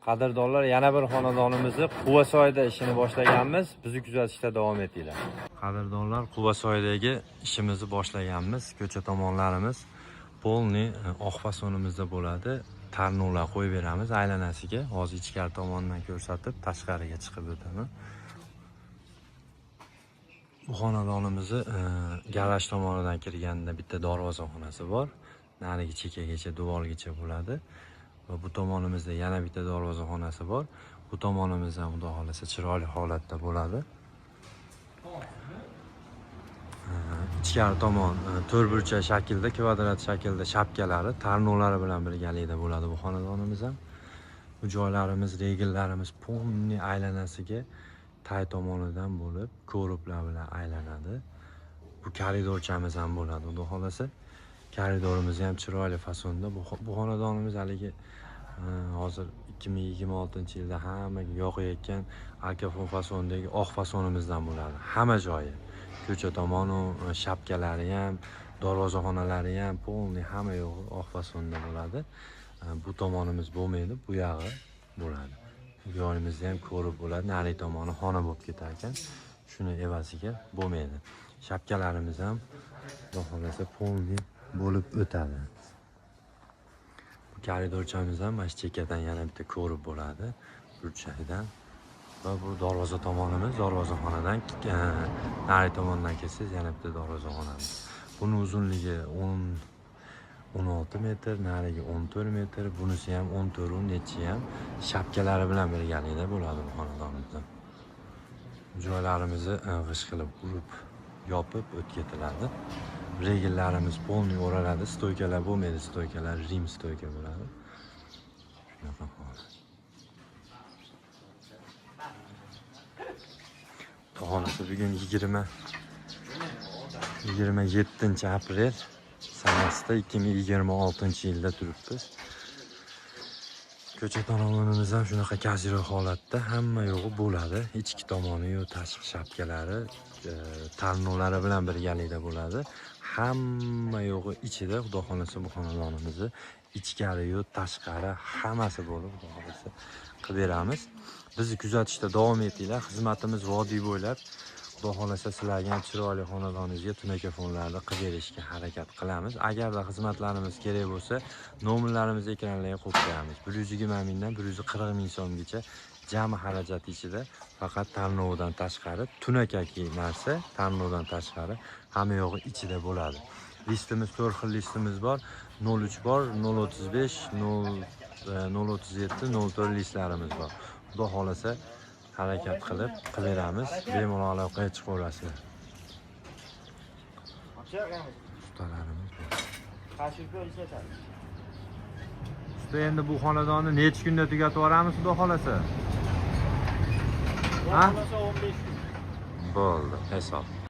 Qadrdonlar, yana bir xonadonimizni Quvasoyda ishini boshlaganmiz. Bizni kuzatishda davom etinglar. Qadrdonlar, Quvasoydagi ishimizni boshlaganmiz. Ko'cha tomonlarimiz polni oq fasonimizda bo'ladi. Tarnovlar qo'yib beramiz aylanasiga. Hozir ichkari tomondan ko'rsatib, tashqariga chiqib o'taman. Bu xonadonimizni garaj tomonidan kirganda bitta darvozaxonasi bor. Narigi chekkagacha, devorgacha bo'ladi. Va bu tomonimizda yana bitta darvozaxonasi bor. Bu tomonimiz ham xudo xolasa chiroyli holatda bo'ladi. Ichkari tomon to'rtburchak shaklda, kvadrat shaklda shapkalari, tarnovlari bilan birgalikda bo'ladi bu xonadonimiz ham. Bu joylarimiz, regellarimiz polni aylanasiga tay tomonidan bo'lib, ko'riblar bilan aylanadi. Bu koridorchamiz ham bo'ladi, xudo xolasa. Koridorimiz ham chiroyli fasonda. Bu xonadonimiz haligi hozir 2026-yilda hammaga yoqayotgan alkafon fasonidagi oq fasonimizdan bo'ladi. Hamma joyi. Ko'cha tomonu, shapkalari ham, darvozaxonalari ham polni hamma yo'g'i oq fasonda bo'ladi. Bu tomonimiz bo'lmaydi, bu yog'i bo'ladi. Bu yo'limizni ham ko'rib bo'ladi. Nari tomoni xona bo'lib ketar ekan. Shuni evaziga bo'lmaydi. Shapkalarimiz ham xudo xolasa polni bo'lib o'tadi. Bu koridorchamiz ham mana shu chekkadan yana bitta ko'rib bo'ladi. Burchakdan. Va bu darvoza tomonimiz, darvozaxonadan nari tomondan kelsangiz yana bitta darvozaxonamiz. Buni uzunligi 16 metr, narigi 14 metr, bunisi ham 14 nechi ham shapkalari bilan birgalikda bo'ladi bu xonadonimizda. Joylarimizni g'ish qilib urib, yopib o'tkatiladi. Regellarimiz polni o'raladi, stoykalar bo'lmaydi, stoykalar Rim stoyka bo'ladi. Shunaqa holat. Xohlasa bugun 27-aprel sanasida 2026-yilda turibmiz. Ko'cha tomonimiz ham shunaqa kaziroq holatda, hamma yo'g'i bo'ladi. Ichki tomoni yu tashqi shapkalari, tarnovlari bilan birgalikda bo'ladi. Hamma yo'g'i ichida, xudo xolasa bu xonadonimizni ichkari yu tashqari hammasi bo'lib, xudo xolasa qilib beramiz. Bizni kuzatishda davom etinglar. Xizmatimiz vodiy bo'ylab. Xudo xolasa sizlarga ham chiroyli xonadoningizga tunakafonlarni qilib berishga harakat qilamiz. Agarda xizmatlarimiz kerak bo'lsa, nomerlarimizni ekranlarga qo'yib qo'yamiz. 120 mingdan 140 ming so'mgacha jami xarajati ichida, faqat tanlovdan tashqari, tunakaki narsa tanlovdan tashqari hamma yo'g'i ichida bo'ladi. Listimiz 4 xil listimiz bor. 03 bor, 035, 037, 04 listlarimiz bor. Xudo xolasa harakat qilib beramiz. Bemalol aloqaga chiqaverasizlar. Ustalarimiz bor. Usta, endi bu xonadonni necha kunda tugatib yuboramiz, xudo xolasa? Ha? 15 kun. Bo'ldi, hisob.